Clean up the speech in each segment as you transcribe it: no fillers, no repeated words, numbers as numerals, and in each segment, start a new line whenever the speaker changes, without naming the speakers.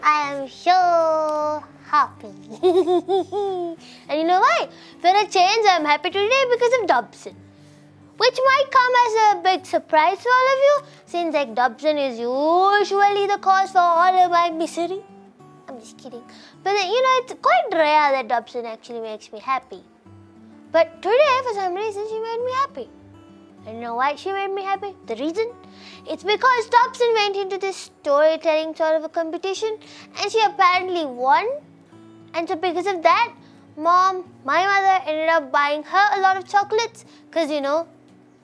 I am so happy. And you know why? For a change, I am happy today because of Dobson. Which might come as a big surprise to all of you, since like Dobson is usually the cause for all of my misery. I'm just kidding. But you know, it's quite rare that Dobson actually makes me happy. But today, for some reason, she made me happy. And you know why she made me happy? The reason? It's because Dobson went into this storytelling sort of a competition and she apparently won. And so because of that, my mother ended up buying her a lot of chocolates because, you know,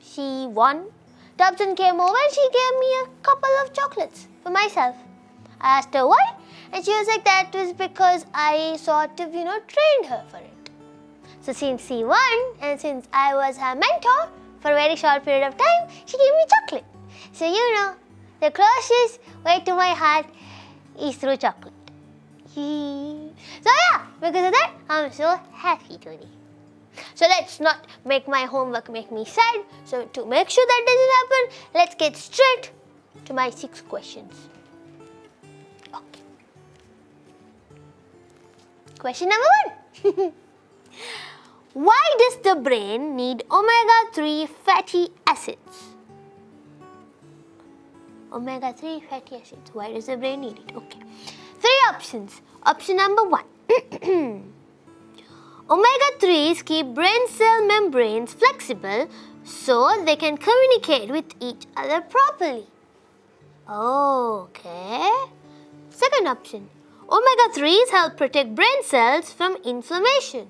she won. Dobson came over and she gave me a couple of chocolates for myself. I asked her why, and she was like, that was because I sort of, you know, trained her for it. So since she won and since I was her mentor for a very short period of time, she gave me chocolate. So you know, the closest way to my heart is through chocolate. So yeah, because of that, I'm so happy today. So let's not make my homework make me sad. So to make sure that doesn't happen, let's get straight to my 6 questions. Okay. Question number 1. Why does the brain need omega-3 fatty acids? Omega-3 fatty acids. Why does the brain need it? Okay. 3 options. Option number 1. Omega-3s keep brain cell membranes flexible so they can communicate with each other properly. Okay. Second option. Omega-3s help protect brain cells from inflammation.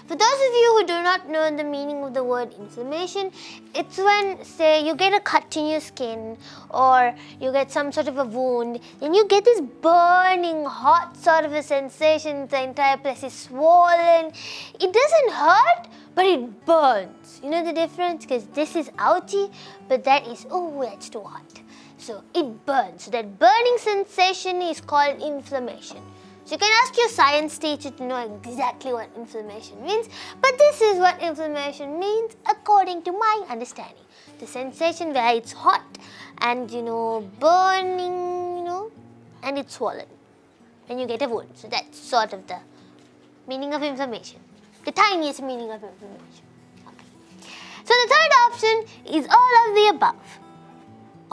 For those of you who do not know the meaning of the word inflammation, it's when, say, you get a cut in your skin or you get some sort of a wound, and you get this burning, hot sort of a sensation. The entire place is swollen. It doesn't hurt, but it burns. You know the difference? Because this is ouchy, but that is, oh, that's too hot. So it burns. So that burning sensation is called inflammation. So you can ask your science teacher to know exactly what inflammation means, but this is what inflammation means according to my understanding. The sensation where it's hot and, you know, burning, you know, and it's swollen and you get a wound. So that's sort of the meaning of inflammation, the tiniest meaning of inflammation. Okay. So the third option is all of the above.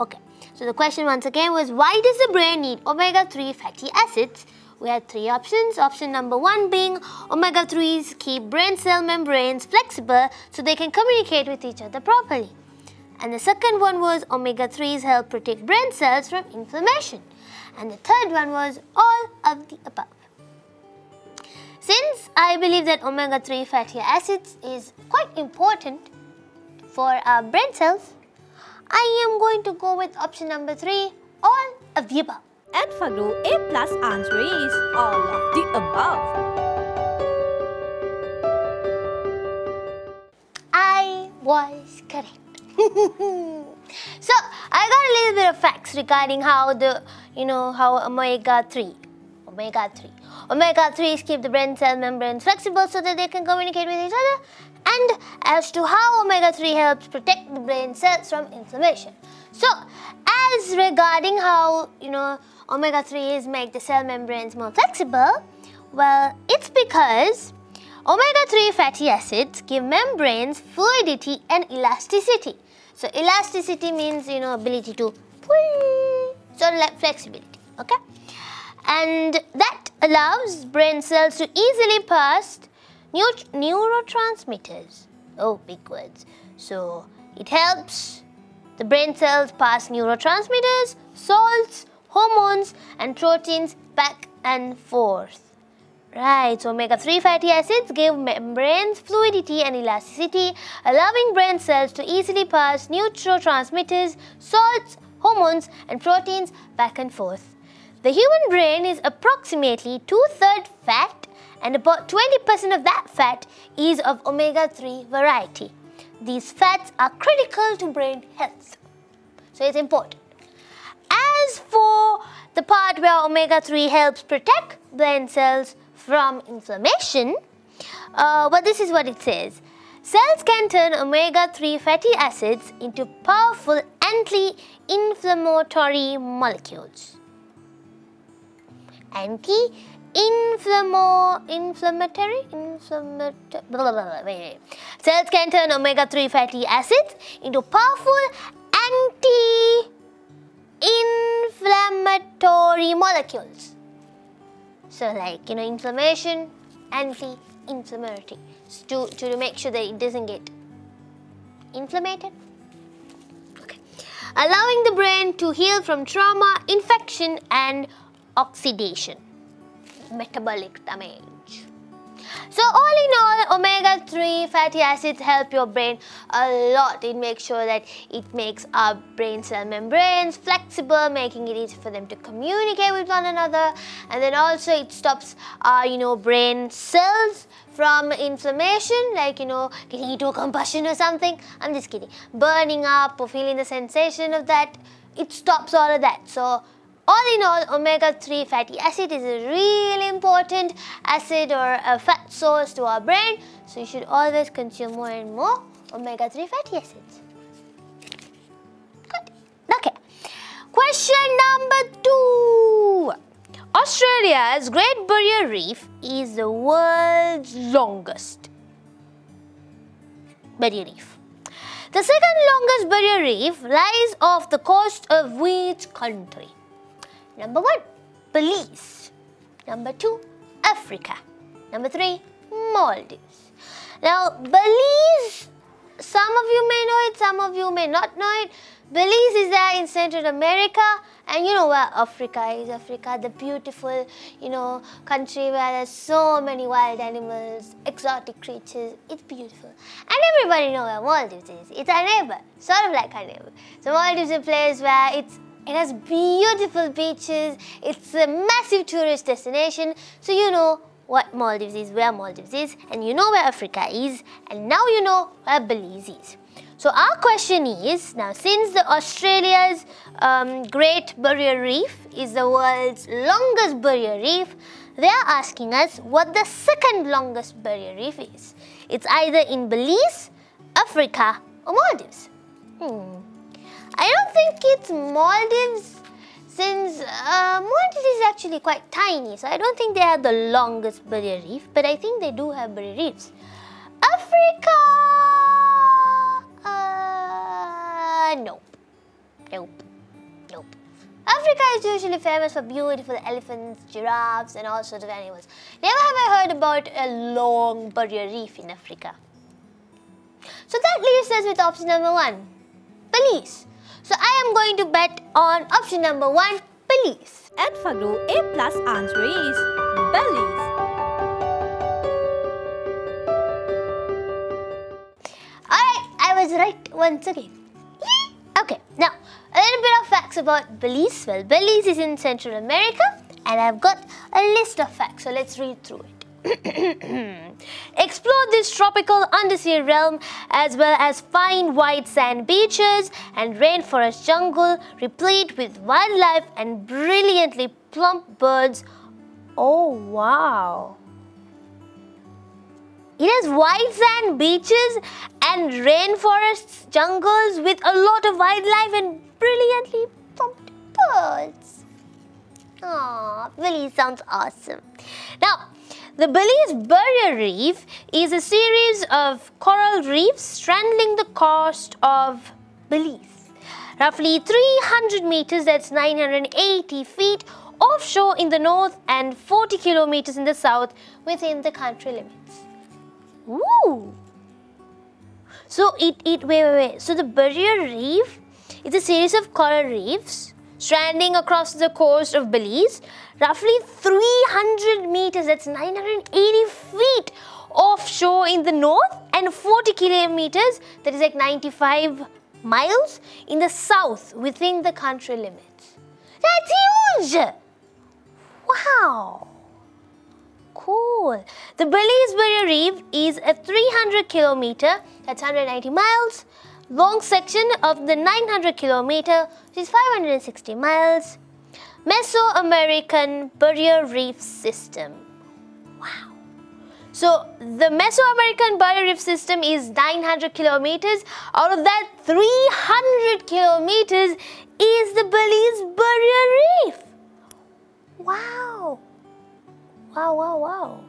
Okay. So the question once again was, why does the brain need omega-3 fatty acids? We had 3 options. Option number 1 being omega-3s keep brain cell membranes flexible so they can communicate with each other properly. And the second one was omega-3s help protect brain cells from inflammation. And the third one was all of the above. Since I believe that omega-3 fatty acids is quite important for our brain cells, I am going to go with option number 3, all of the above.
And Fagro, A+ answer is all of the above.
I was correct. So I got a little bit of facts regarding how how omega-3s keep the brain cell membranes flexible so that they can communicate with each other, and as to how omega-3 helps protect the brain cells from inflammation. So as regarding how omega-3s make the cell membranes more flexible, well, it's because omega-3 fatty acids give membranes fluidity and elasticity. So elasticity means, ability to pull, sort of like flexibility, okay? And that allows brain cells to easily pass neurotransmitters. Oh, big words. So it helps the brain cells pass neurotransmitters, salts, hormones and proteins back and forth. Right, so omega-3 fatty acids give membranes fluidity and elasticity, allowing brain cells to easily pass neurotransmitters, salts, hormones and proteins back and forth. The human brain is approximately 2/3 fat, and about 20% of that fat is of omega-3 variety. These fats are critical to brain health, so it's important. As for the part where omega-3 helps protect brain cells from inflammation, well, this is what it says. Cells can turn omega-3 fatty acids into powerful anti-inflammatory molecules. Wait. Cells can turn omega-3 fatty acids into powerful anti-inflammatory molecules. So like, inflammation, anti-inflammatory, to make sure that it doesn't get inflamed. Okay. Allowing the brain to heal from trauma, infection and oxidation, metabolic damage. So all in all, omega-3 fatty acids help your brain a lot. It makes sure that it makes our brain cell membranes flexible, making it easy for them to communicate with one another. And then also it stops our, brain cells from inflammation, like, getting into a combustion or something. I'm just kidding. Burning up or feeling the sensation of that. It stops all of that. So all in all, omega-3 fatty acid is a really important acid or a fat source to our brain. So you should always consume more and more omega-3 fatty acids. Good. Okay. Question number 2. Australia's Great Barrier Reef is the world's longest barrier reef. The second longest barrier reef lies off the coast of which country? Number 1, Belize. Number 2, Africa. Number 3, Maldives. Now, Belize, some of you may know it, some of you may not know it. Belize is there in Central America, and you know where Africa is. Africa, the beautiful, country where there's so many wild animals, exotic creatures. It's beautiful. And everybody knows where Maldives is. It's our neighbor, sort of like our neighbor. So Maldives is a place where it has beautiful beaches. It's a massive tourist destination. So you know what Maldives is, where Maldives is, and you know where Africa is, and now you know where Belize is. So our question is, now since the Australia's Great Barrier Reef is the world's longest barrier reef, they are asking us what the second longest barrier reef is. It's either in Belize, Africa or Maldives. I don't think it's Maldives, since Maldives is actually quite tiny, so I don't think they have the longest barrier reef, but I think they do have barrier reefs. Africa, nope. Africa is usually famous for beautiful elephants, giraffes and all sorts of animals. Never have I heard about a long barrier reef in Africa. So that leaves us with option number 1, Belize. So I am going to bet on option number 1, Belize.
And Fagru, A+ answer is Belize.
Alright, I was right once again. Okay, now a little bit of facts about Belize. Well, Belize is in Central America and I've got a list of facts, so let's read through it. Explore this tropical undersea realm as well as fine white sand beaches and rainforest jungle replete with wildlife and brilliantly plump birds. Oh wow! It has white sand beaches and rainforest jungles with a lot of wildlife and brilliantly plumped birds. Aww, Belize sounds awesome. Now, the Belize Barrier Reef is a series of coral reefs straddling the coast of Belize. Roughly 300 meters, that's 980 feet, offshore in the north and 40 kilometers in the south within the country limits. Ooh! So wait. So the Barrier Reef is a series of coral reefs stranding across the coast of Belize, roughly 300 meters, that's 980 feet offshore in the north and 40 kilometers, that is like 95 miles in the south within the country limits. That's huge! Wow! Cool. The Belize Barrier Reef is a 300 kilometer, that's 190 miles, long section of the 900 kilometer, which is 560 miles, Mesoamerican Barrier Reef System. Wow. So the Mesoamerican barrier reef system is 900 kilometers. Out of that, 300 kilometers is the Belize barrier reef. Wow. Wow, wow, wow.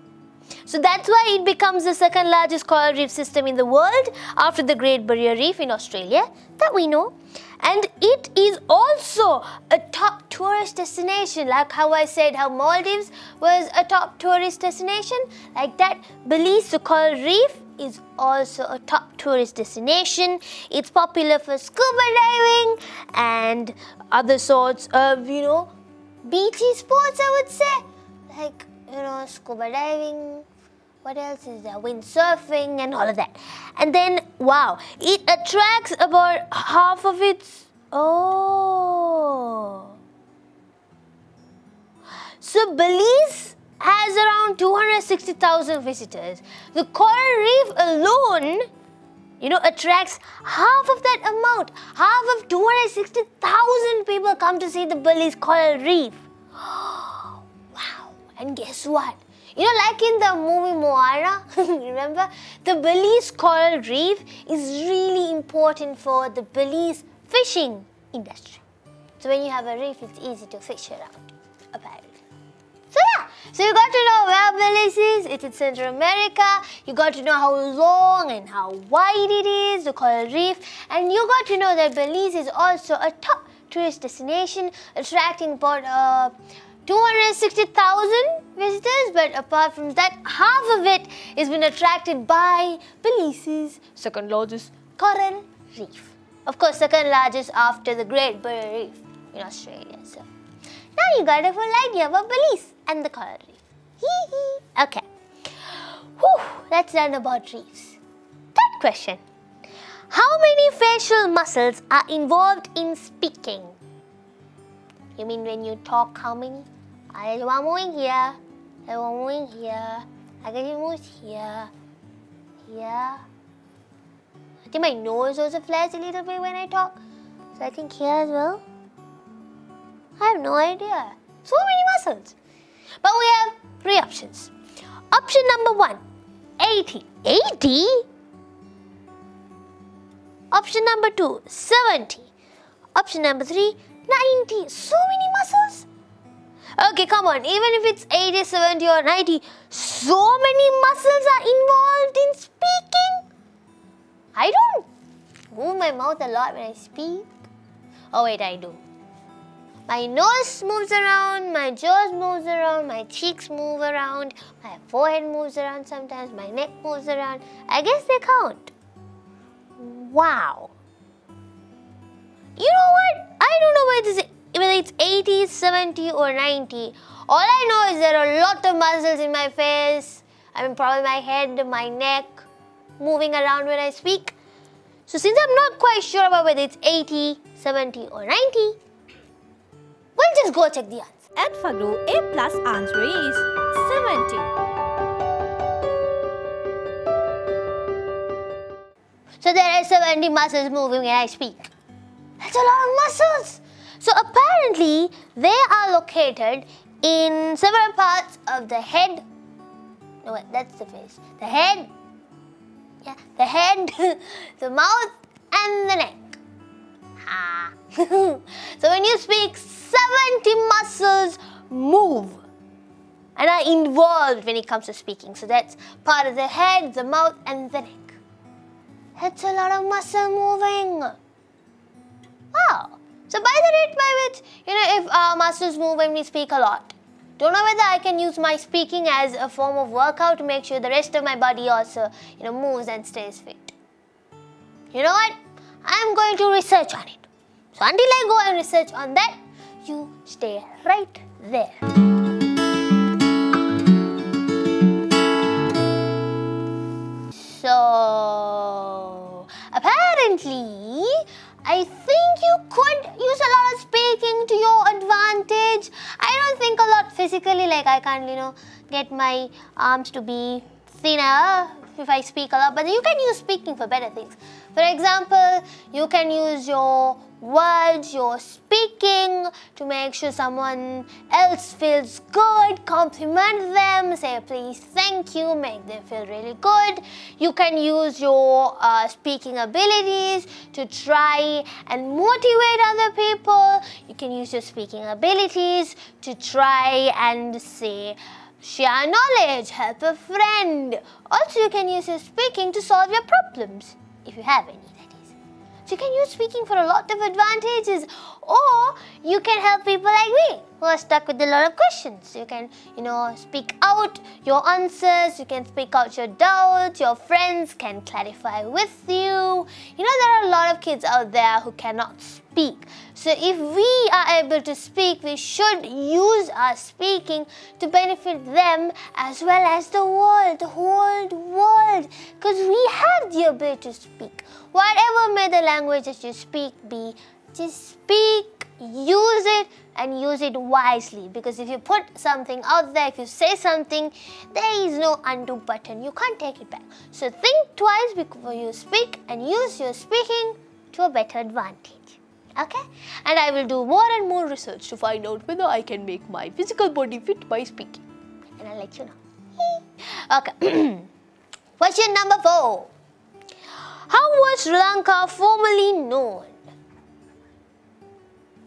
So that's why it becomes the second largest coral reef system in the world after the Great Barrier Reef in Australia that we know. And it is also a top tourist destination, like how I said how Maldives was a top tourist destination. Like that, Belize, the coral reef, is also a top tourist destination. It's popular for scuba diving and other sorts of, beachy sports, I would say. Like, scuba diving. What else is there? Windsurfing and all of that. And then, wow, it attracts about half of its... Oh. So, Belize has around 260,000 visitors. The coral reef alone, attracts half of that amount. Half of 260,000 people come to see the Belize coral reef. Wow. And guess what? Like in the movie Moana, remember? The Belize coral reef is really important for the Belize fishing industry. So when you have a reef, it's easy to fish around, apparently. So yeah, so you got to know where Belize is. It's in Central America. You got to know how long and how wide it is, the coral reef. And you got to know that Belize is also a top tourist destination, attracting about 260,000 visitors, but apart from that, half of it has been attracted by Belize's second largest coral reef. Of course, second largest after the Great Barrier Reef in Australia. So now you got a full idea about Belize and the coral reef. Okay. Whew, that's done about reefs. Third question. How many facial muscles are involved in speaking? You mean when you talk, how many? I want moving here. I want moving here. I get you move here. Here. I think my nose also flares a little bit when I talk. So I think here as well. I have no idea. So many muscles. But we have 3 options. Option number 1, 80. 80? Option number 2, 70. Option number 3, 90. So many muscles? Okay, come on. Even if it's 80, 70 or 90, so many muscles are involved in speaking? I don't move my mouth a lot when I speak. Oh wait, I do. My nose moves around, my jaws moves around, my cheeks move around, my forehead moves around sometimes, my neck moves around. I guess they count. Wow. You know what? I don't know whether it's 80, 70 or 90. All I know is there are a lot of muscles in my face. Probably my head, my neck, moving around when I speak. So since I'm not quite sure about whether it's 80, 70 or 90, we'll just go check the answer.
And Fagru, A+ answer is 70.
So there are 70 muscles moving when I speak. That's a lot of muscles. So apparently they are located in several parts of the head. No, wait, that's the face. The head, the mouth and the neck. So when you speak, 70 muscles move and are involved when it comes to speaking. So that's part of the head, the mouth and the neck. That's a lot of muscle moving. Wow. So by the rate by which, if our muscles move when we speak a lot, don't know whether I can use my speaking as a form of workout to make sure the rest of my body also, moves and stays fit. You know what? I'm going to research on it. So until I go and research on that, you stay right there. So apparently, I think you could use a lot of speaking to your advantage. I don't think a lot physically, like I can't, get my arms to be thinner if I speak a lot. But you can use speaking for better things. For example, you can use your words you're speaking to make sure someone else feels good. Compliment them, say please, thank you, make them feel really good. You can use your speaking abilities to try and motivate other people. You can use your speaking abilities to try and say, share knowledge, help a friend. Also, you can use your speaking to solve your problems, if you have any, that is. So you can use speaking for a lot of advantages, or you can help people like me who are stuck with a lot of questions. You can, speak out your answers, you can speak out your doubts, your friends can clarify with you. There are a lot of kids out there who cannot speak. So if we are able to speak, we should use our speaking to benefit them as well as the world, the whole world, because we have the ability to speak. Whatever may the language that you speak be, just speak, use it, and use it wisely, because if you put something out there, if you say something, there is no undo button. You can't take it back. So think twice before you speak and use your speaking to a better advantage. Okay? And I will do more and more research to find out whether I can make my physical body fit by speaking. And I'll let you know. Okay. Question number 4. How was Sri Lanka formerly known?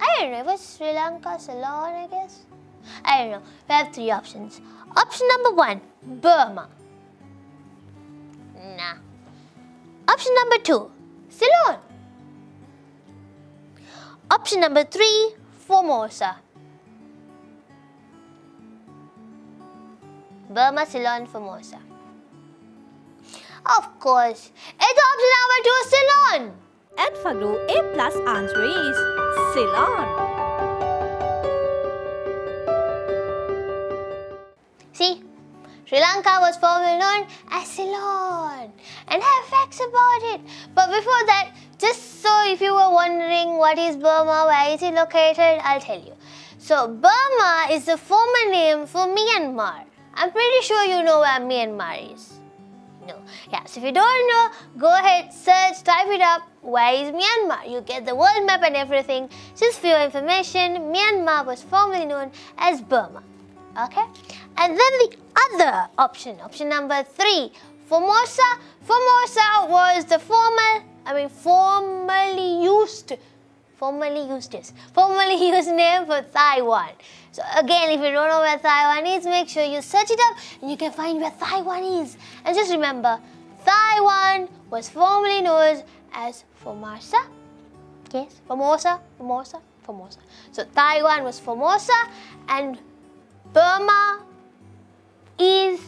I don't know. It was Sri Lanka, Ceylon, I guess. I don't know. We have 3 options. Option number 1, Burma. Nah. Option number 2, Ceylon. Option number 3, Formosa. Burma, Ceylon, Formosa. Of course, it's option number 2, Ceylon.
And Fagru, A+ answer is Ceylon.
See, Sri Lanka was formerly known as Ceylon, and I have facts about it. But before that, just so if you were wondering what is Burma, where is it located, I'll tell you. So Burma is the former name for Myanmar. I'm pretty sure you know where Myanmar is. No. Yeah, so if you don't know, go ahead, search, type it up. Where is Myanmar? You get the world map and everything. Just for your information, Myanmar was formerly known as Burma. Okay? And then the other option number 3, Formosa. Formosa was the formerly used name for Taiwan. So again, if you don't know where Taiwan is, make sure you search it up and you can find where Taiwan is. And just remember, Taiwan was formerly known as Formosa. Yes, Formosa. So Taiwan was Formosa and Burma is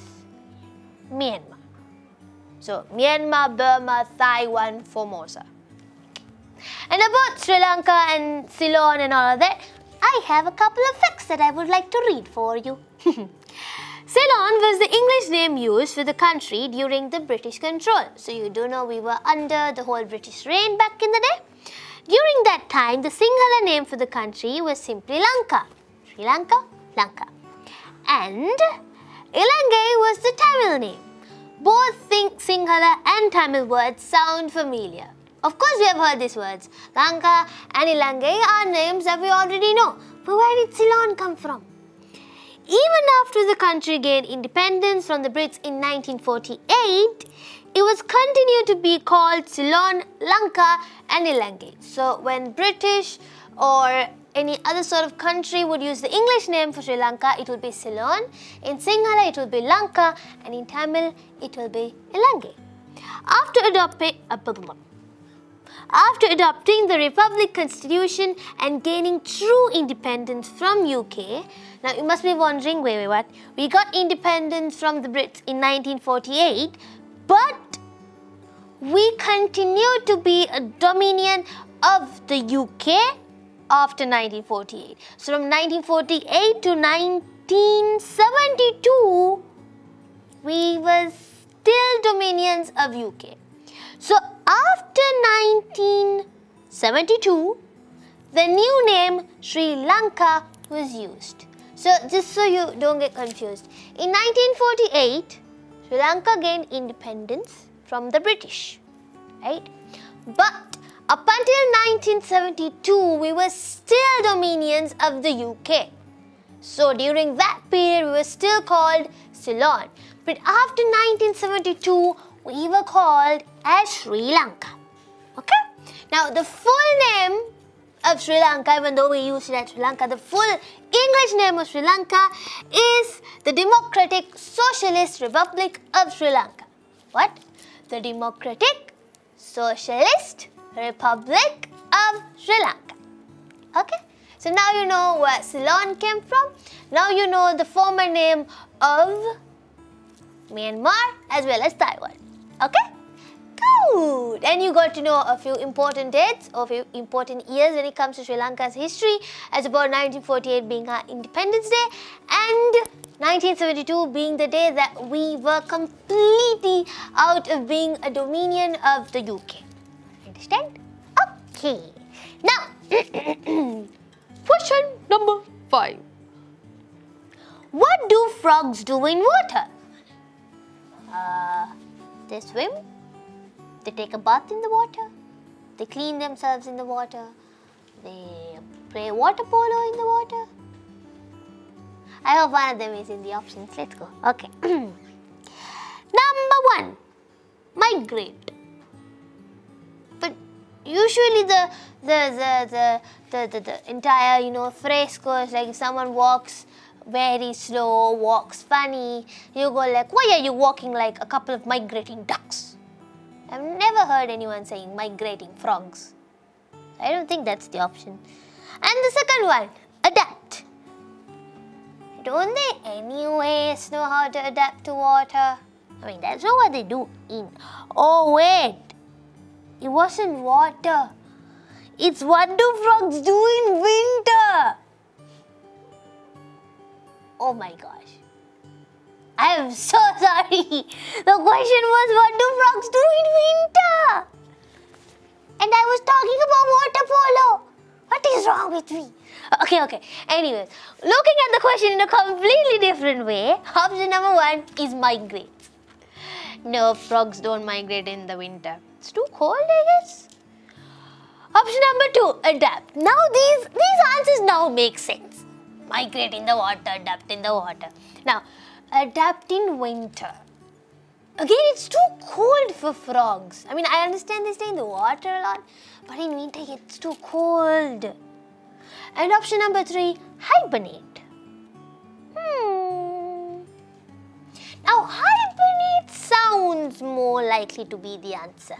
Myanmar. So Myanmar, Burma, Taiwan, Formosa. And about Sri Lanka and Ceylon and all of that, I have a couple of facts that I would like to read for you. Ceylon was the English name used for the country during the British control. So you do know we were under the whole British reign back in the day. During that time, the Sinhala name for the country was simply Lanka. Sri Lanka, Lanka. And Ilangai was the Tamil name. Both Sinhala and Tamil words sound familiar. Of course, we have heard these words. Lanka and Ilangai are names that we already know. But where did Ceylon come from? Even after the country gained independence from the Brits in 1948, it was continued to be called Ceylon, Lanka and Ilangai. So when British or any other sort of country would use the English name for Sri Lanka, it would be Ceylon. In Sinhala, it will be Lanka, and in Tamil, it will be Ilangai. After adopting the Republic Constitution and gaining true independence from UK, now you must be wondering, wait, what? We got independence from the Brits in 1948, but we continued to be a dominion of the UK after 1948. So from 1948 to 1972, we were still dominions of UK. So after 1972, the new name Sri Lanka was used. So just so you don't get confused, in 1948, Sri Lanka gained independence from the British, right? But Up until 1972, we were still dominions of the UK. So during that period, we were still called Ceylon. But after 1972, we were called as Sri Lanka. Okay? Now, the full name of Sri Lanka, even though we use it as Sri Lanka, the full English name of Sri Lanka is the Democratic Socialist Republic of Sri Lanka. What? The Democratic Socialist Republic of Sri Lanka. Okay? So now you know where Ceylon came from. Now you know the former name of Myanmar as well as Taiwan. Okay? Good. And you got to know a few important dates or a few important years when it comes to Sri Lanka's history, as about 1948 being our Independence Day and 1972 being the day that we were completely out of being a dominion of the UK. Understand? Okay. Now, question number 5. What do frogs do in water? They swim. They take a bath in the water. They clean themselves in the water. They play water polo in the water. I hope one of them is in the options. Let's go. Okay. Number 1. Migrate. But usually the entire phrase goes like if someone walks very slow, walks funny, you go like, why are you walking like a couple of migrating ducks? I've never heard anyone saying migrating frogs. I don't think that's the option. And the second one, adapt. Don't they anyways know how to adapt to water? I mean, that's not what they do in. Oh wait, it wasn't water. It's what do frogs do in winter? Oh my gosh. I am so sorry. The question was, what do frogs do in winter? And I was talking about water polo. What is wrong with me? Okay. Anyways, looking at the question in a completely different way, option number 1 is migrate. No, frogs don't migrate in the winter. It's too cold, I guess. Option number 2, adapt. Now these answers now make sense. Migrate in the water, adapt in the water. Now, adapt in winter. Again, it's too cold for frogs. I mean, I understand they stay in the water a lot, but in winter it's too cold. And option number 3, hibernate. Now, hibernate sounds more likely to be the answer.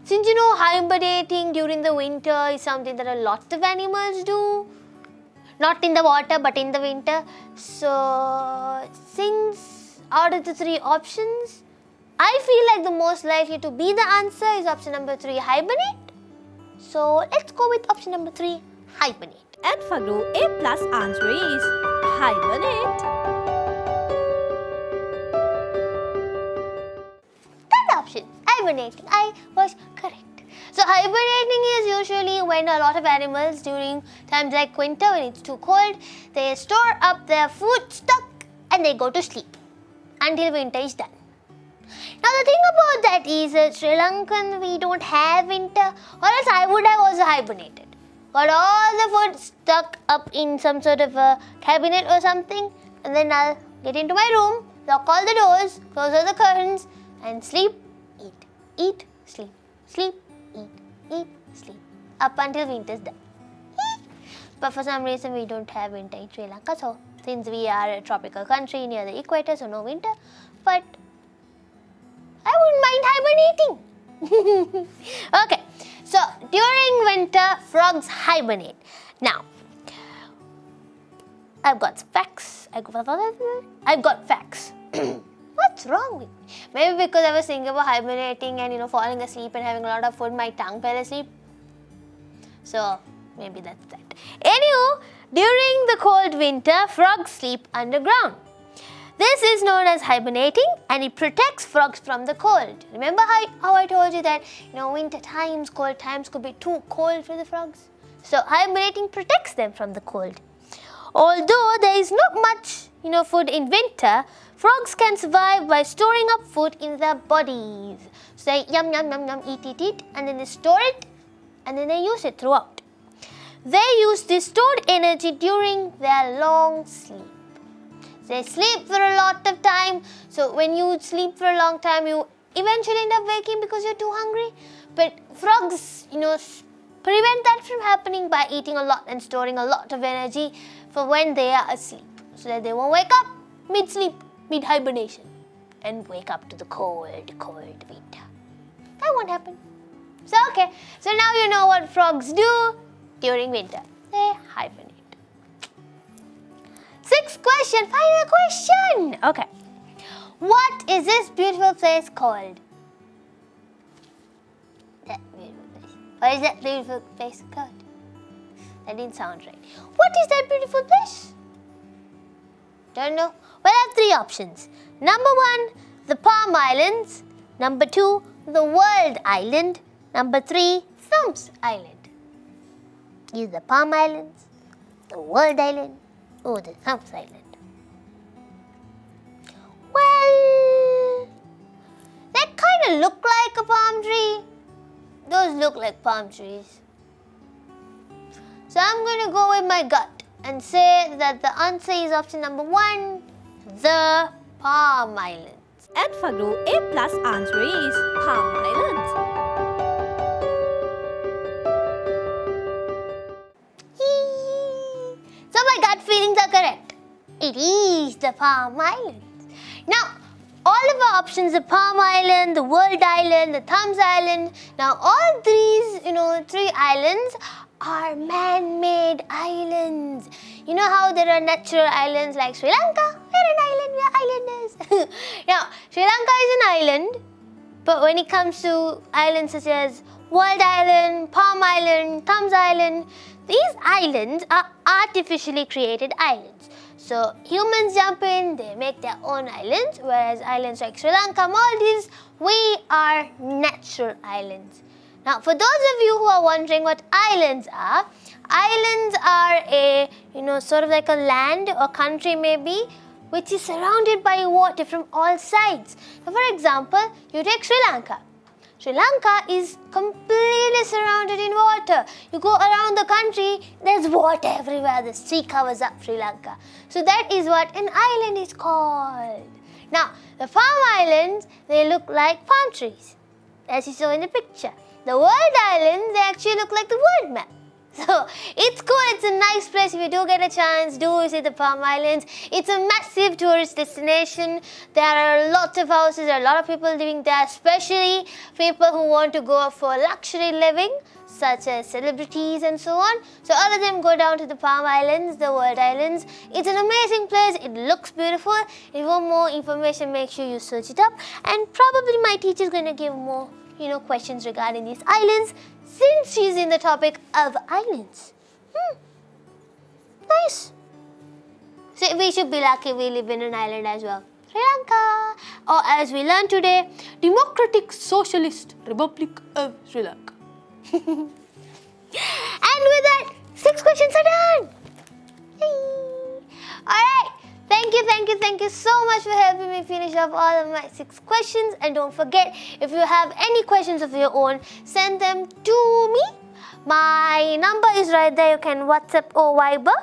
Since hibernating during the winter is something that a lot of animals do. Not in the water, but in the winter. So, since out of the 3 options, I feel like the most likely to be the answer is option number 3, hibernate. So, let's go with option number 3, hibernate.
And Fagru, A+ answer is hibernate.
Third option, hibernating. I was correct. So hibernating is usually when a lot of animals during times like winter when it's too cold, they store up their food stock and they go to sleep until winter is done. Now the thing about that is that Sri Lankan we don't have winter, or else I would have also hibernated. Got all the food stuck up in some sort of a cabinet or something, and then I'll get into my room, lock all the doors, close all the curtains and sleep, eat, sleep, sleep, eat, sleep, up until winter's done. But for some reason we don't have winter in Sri Lanka, so since we are a tropical country near the equator, so no winter, but I wouldn't mind hibernating. Okay, so during winter, frogs hibernate. Now, I've got facts. I've got facts. What's wrong with me? Maybe because I was thinking about hibernating and falling asleep and having a lot of food, my tongue fell asleep. So maybe that's that. Anywho, during the cold winter, frogs sleep underground. This is known as hibernating and it protects frogs from the cold. Remember how I told you that winter times, cold times could be too cold for the frogs? So hibernating protects them from the cold. Although there is not much food in winter, frogs can survive by storing up food in their bodies. So they yum, eat, and then they store it and then they use it throughout. They use this stored energy during their long sleep. They sleep for a lot of time. So when you sleep for a long time, you eventually end up waking because you're too hungry. But frogs, prevent that from happening by eating a lot and storing a lot of energy for when they are asleep, so that they won't wake up mid-sleep, mid-hibernation, and wake up to the cold, cold winter. That won't happen. So okay, so now you know what frogs do during winter. They hibernate. Sixth question, final question. Okay. What is this beautiful place called? That beautiful place. What is that beautiful place called? That didn't sound right. What is that beautiful place? Don't know. Well, I have three options. Number 1, the Palm Islands. Number 2, the World Island. Number 3, Thumbs Island. Is the Palm Islands, the World Island, or the Thumbs Island? Well, they kind of look like a palm tree. Those look like palm trees. So I'm going to go with my gut and say that the answer is option number 1, the Palm Islands.
And Fagru, A+ answer is Palm Islands.
So my gut feelings are correct. It is the Palm Islands. Now, all of our options, the Palm Island, the World Island, the Thumbs Island, now all these, 3 islands are man-made islands. You know how there are natural islands like Sri Lanka? We're an island, we're islanders. Now, Sri Lanka is an island, but when it comes to islands such as World Island, Palm Island, Thumbs Island, these islands are artificially created islands. So humans jump in, they make their own islands, whereas islands like Sri Lanka, Maldives, we are natural islands. Now, for those of you who are wondering what islands are a, sort of like a land or country maybe, which is surrounded by water from all sides. So, for example, you take Sri Lanka. Sri Lanka is completely surrounded in water. You go around the country, there's water everywhere. The sea covers up Sri Lanka. So that is what an island is called. Now, the Palm Islands, they look like palm trees, as you saw in the picture. The World Islands, they actually look like the world map. So, it's cool, it's a nice place. If you do get a chance, do visit the Palm Islands. It's a massive tourist destination. There are lots of houses, there are a lot of people living there, especially people who want to go for luxury living, such as celebrities and so on. So, all of them go down to the Palm Islands, the World Islands. It's an amazing place, it looks beautiful. If you want more information, make sure you search it up. And probably my teacher is going to give more questions regarding these islands, since she's in the topic of islands. Nice. So we should be lucky we live in an island as well. Sri Lanka, or as we learned today, Democratic Socialist Republic of Sri Lanka. And with that, 6 questions are done. Yay. Alright. Thank you so much for helping me finish off all of my 6 questions. And don't forget, if you have any questions of your own, send them to me. My number is right there. You can WhatsApp or Viber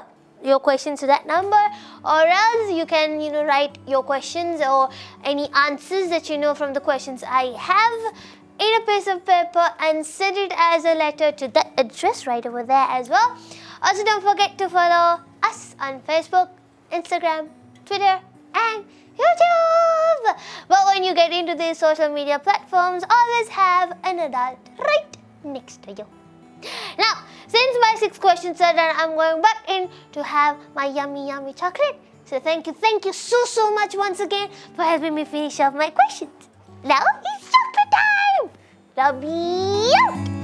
your questions to that number, or else you can write your questions or any answers that you know from the questions I have in a piece of paper and send it as a letter to that address right over there as well. Also, don't forget to follow us on Facebook, Instagram, Twitter and YouTube. But when you get into these social media platforms, always have an adult right next to you. Now, since my 6 questions are done, I'm going back in to have my yummy chocolate. So thank you so much once again for helping me finish off my questions. Now it's chocolate time! Dobby out!